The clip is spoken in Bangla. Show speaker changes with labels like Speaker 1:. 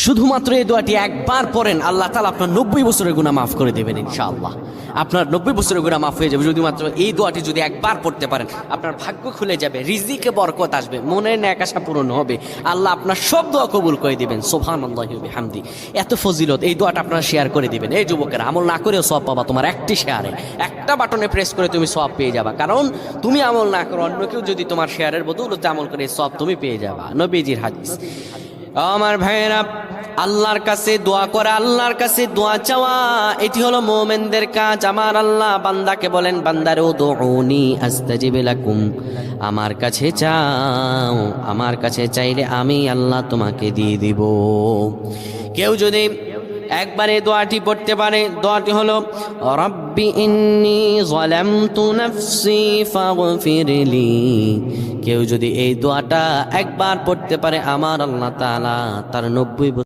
Speaker 1: শুধুমাত্র এই দোয়াটি একবার পড়েন, আল্লাহ তাআলা আপনার 90 বছরের গুনাহ মাফ করে দেবেন ইনশাআল্লাহ। আপনার 90 বছরের গুনাহ মাফ হয়ে যাবে শুধুমাত্র এই দোয়াটি যদি একবার পড়তে পারেন। আপনার ভাগ্য খুলে যাবে, রিজিকে বরকত আসবে, মনের ন্যাক আশা পূরণ হবে, আল্লাহ আপনার সব দোয়া কবুল করে দিবেন। সুবহানাল্লাহি ওয়া বিহামদি। এত ফজিলত, এই দোয়াটা আপনারা শেয়ার করে দিবেন। এই যুবকেরা, আমল না করেও সওয়াব পাবা। তোমার একটি শেয়ারে, একটা বাটনে প্রেস করে তুমি সওয়াব পেয়ে যাবা। কারণ তুমি আমল না করো, অন্য কেউ যদি তোমার শেয়ারের বদৌলতে আমল করে, সওয়াব তুমি পেয়ে যাবা। নবীজির হাদিস। আমার ভাইয়েরা, আল্লাহর কাছে দোয়া করা, আল্লাহর কাছে দোয়া চাওয়া, এটি হলো মুমিনদের কাজ। আমার আল্লাহ বান্দাকে বলেন, বান্দারে উদউনি আস্তাজিব লাকুম, আমার কাছে চাও, আমার কাছে চাইলে আমি আল্লাহ তোমাকে দিয়ে দিব। কেউ যদি একবারে দোয়াটি পড়তে পারে, দোয়াটি হলো রব্বি ইন্নী যালামতু নাফসি ফাগফিরলি। কেউ যদি এই দোয়াটা একবার পড়তে পারে, আমার আল্লাহ তাআলা তার 90